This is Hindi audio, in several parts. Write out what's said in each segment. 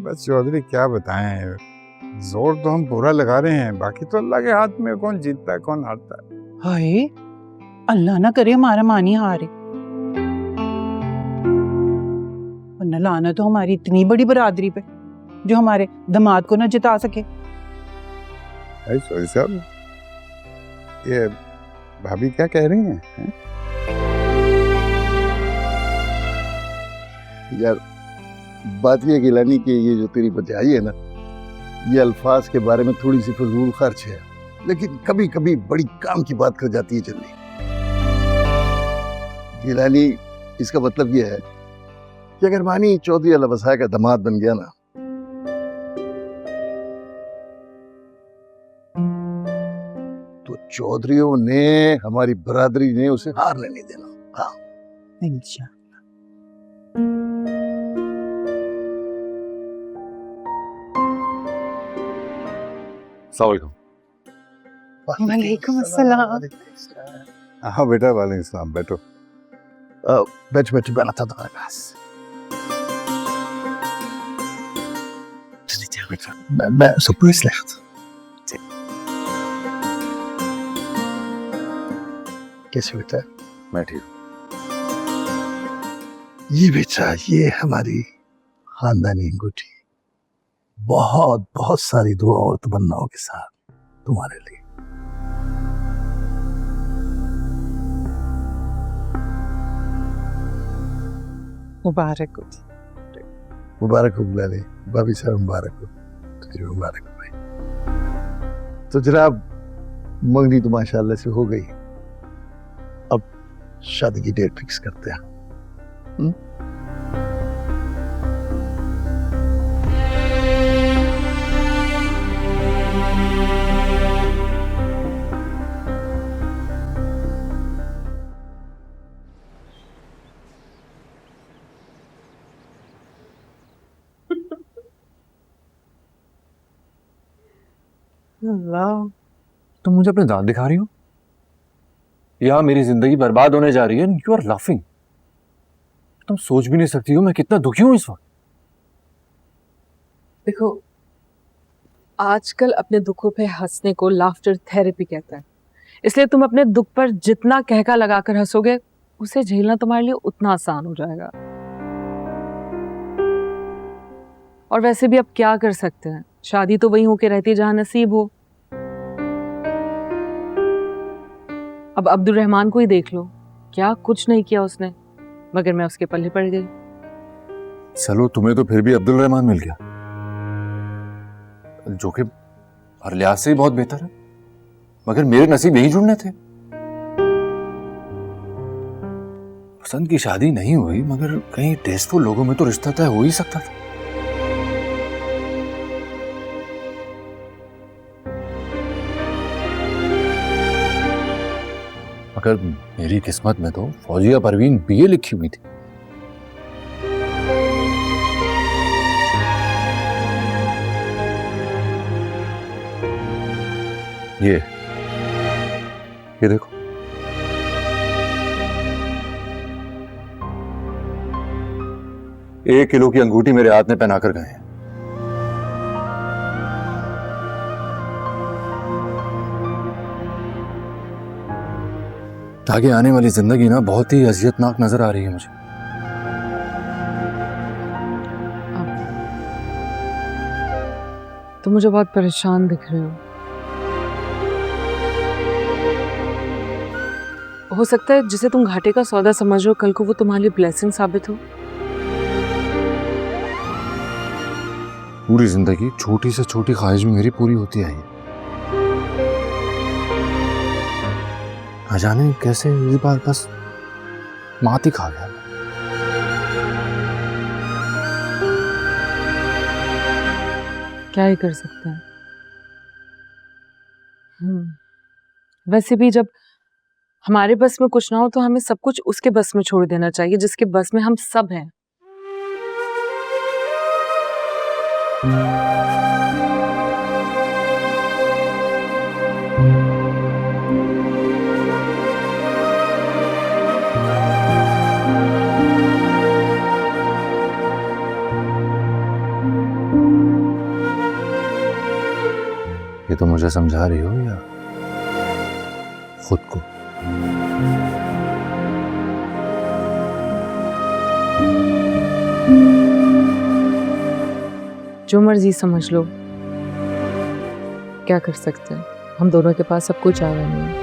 बस चौधरी क्या बताएं, जोर तो हम पूरा लगा रहे हैं, बाकी तो अल्लाह के हाथ में, कौन जीतता है कौन हारता है। हाय, अल्लाह ना करे हमारा मानी हारे, वरना लानत हो हमारी इतनी बड़ी बरादरी पे जो हमारे दामाद को ना जिता सके। चौधरी साहब, ये भाभी क्या कह रही हैं? यार बात ये गिलानी कि ये जो तेरी बचाई है ना, ये अल्फाज के बारे में थोड़ी सी फजूल खर्च है, लेकिन कभी कभी बड़ी काम की बात कर जाती है जल्दी। गिलानी, इसका मतलब ये है कि अगर मानी चौधरी अल्लाह बसाए का दामाद बन गया ना, तो चौधरियों ने, हमारी बरादरी ने उसे हार लेने देना। हाँ इंशाल्लाह। वालेकुम अस्सलाम। हाँ बेटा, वालेकुम सलाम, बैठो। बैठ बैठ बना था तुम्हारे पास। मैं super slecht. कैसे बेटा? मैं ठीक। ये बेटा, ये हमारी खानदानी अंगूठी, बहुत बहुत सारी दुआ और तमन्नाओं के साथ तुम्हारे लिए। मुबारक हो। मुबारक हो बुलाले, भाभी साहब मुबारक हो, तुझे मुबारक हो भाई। तो जनाब, मंगनी तो माशाल्लाह से हो गई, अब शादी की डेट फिक्स करते हैं। अल्लाह, तुम मुझे अपने दांत दिखा रही हो? या मेरी जिंदगी बर्बाद होने जा रही है, यू आर लाफिंग। तुम सोच भी नहीं सकती हो मैं कितना दुखी हूं इस वक्त। देखो, आजकल अपने दुखों पे हंसने को लाफ्टर थेरेपी कहता है, इसलिए तुम अपने दुख पर जितना कहका लगाकर हंसोगे, उसे झेलना तुम्हारे लिए उतना आसान हो जाएगा। और वैसे भी अब क्या कर सकते हैं, शादी तो वही होके रहती है जहां नसीब हो। अब अब्दुल रहमान को ही देख लो, क्या कुछ नहीं किया उसने, मगर मैं उसके पल्ले पड़ गई। चलो, तुम्हें तो फिर भी अब्दुल रहमान मिल गया, जो कि हर लिहाज से ही बहुत बेहतर है, मगर मेरे नसीब यही जुड़ने थे। पसंद की शादी नहीं हुई, मगर कहीं टेस्टफुल लोगों में तो रिश्ता तय हो ही सकता था। मगर मेरी किस्मत में तो फौजिया परवीन बीए लिखी हुई थी। ये देखो, एक किलो की अंगूठी मेरे हाथ में पहनाकर गए हैं। आगे आने वाली जिंदगी ना बहुत ही अजियतनाक नजर आ रही है मुझे। तुम मुझे बहुत परेशान दिख रहे हो सकता है जिसे तुम घाटे का सौदा समझ रहे हो, कल को वो तुम्हारे लिए ब्लेसिंग साबित हो। पूरी जिंदगी छोटी से छोटी ख्वाहिश भी मेरी पूरी होती आई है। न जाने कैसे इस बार बस मात ही खा गया। क्या ही कर सकते हैं। वैसे भी जब हमारे बस में कुछ ना हो तो हमें सब कुछ उसके बस में छोड़ देना चाहिए, जिसके बस में हम सब हैं। कि तुम मुझे समझा रही हो या खुद को? जो मर्जी समझ लो, क्या कर सकते हैं, हम दोनों के पास सब कुछ आ रहा नहीं है।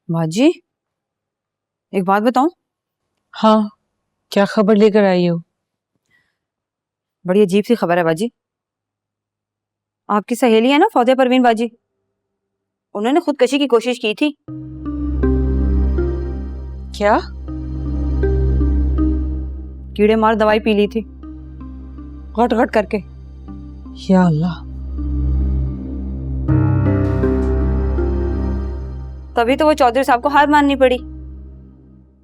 बाजी, एक बात बताऊं? हाँ, क्या खबर लेकर आई हो? बड़ी अजीब सी खबर है बाजी। आपकी सहेली है ना फौजिया परवीन बाजी, उन्होंने खुदकशी की कोशिश की थी। क्या? कीड़े मार दवाई पी ली थी, घट घट करके। या अल्लाह। तभी तो वो चौधरी साहब को हार माननी पड़ी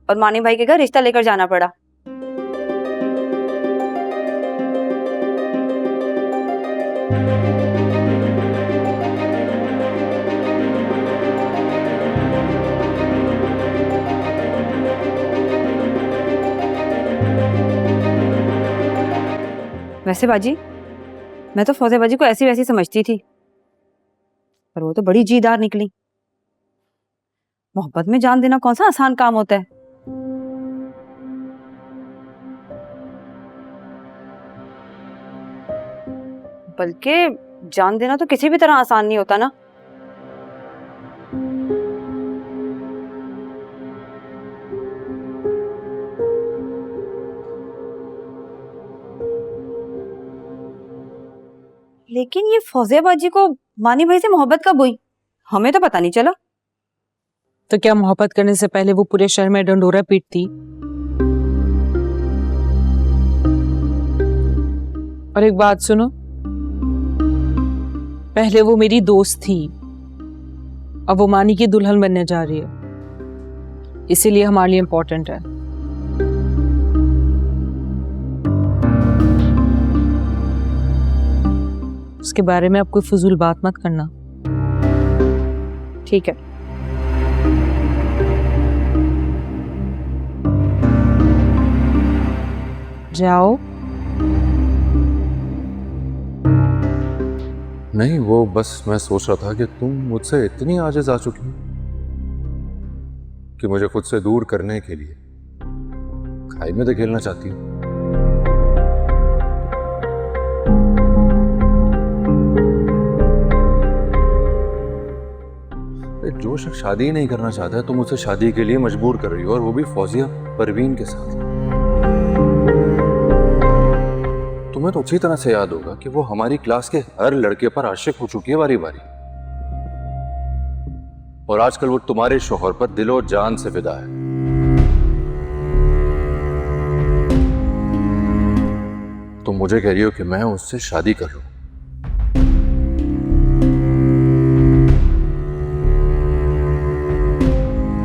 और मानी भाई के घर रिश्ता लेकर जाना पड़ा। वैसे बाजी, मैं तो फौजिया बाजी को ऐसी वैसी समझती थी, पर वो तो बड़ी जीदार निकली। मोहब्बत में जान देना कौन सा आसान काम होता है। बल्कि जान देना तो किसी भी तरह आसान नहीं होता ना। लेकिन ये फौजिया बाजी को मानी भाई से मोहब्बत कब हुई, हमें तो पता नहीं चला। तो क्या मोहब्बत करने से पहले वो पूरे शहर में डंडोरा पीटती? और एक बात सुनो, पहले वो मेरी दोस्त थी, अब वो मानी की दुल्हन बनने जा रही है, इसीलिए हमारे लिए इंपॉर्टेंट है। उसके बारे में आप कोई फजूल बात मत करना। ठीक है। जाओ। नहीं, वो बस मैं सोच रहा था कि तुम मुझसे इतनी आजिज आ चुकी हो कि मुझे खुद से दूर करने के लिए खाई में धकेलना चाहती हो। जो शख्स शादी नहीं करना चाहता है तुम उसे शादी के लिए मजबूर कर रही हो, और वो भी फौजिया परवीन के साथ। तुम्हें तो अच्छी तरह से याद होगा कि वो हमारी क्लास के हर लड़के पर आशिक हो चुकी है बारी बारी, और आजकल वो तुम्हारे शौहर पर दिलो जान से फिदा है। तुम मुझे कह रही हो कि मैं उससे शादी कर लूं?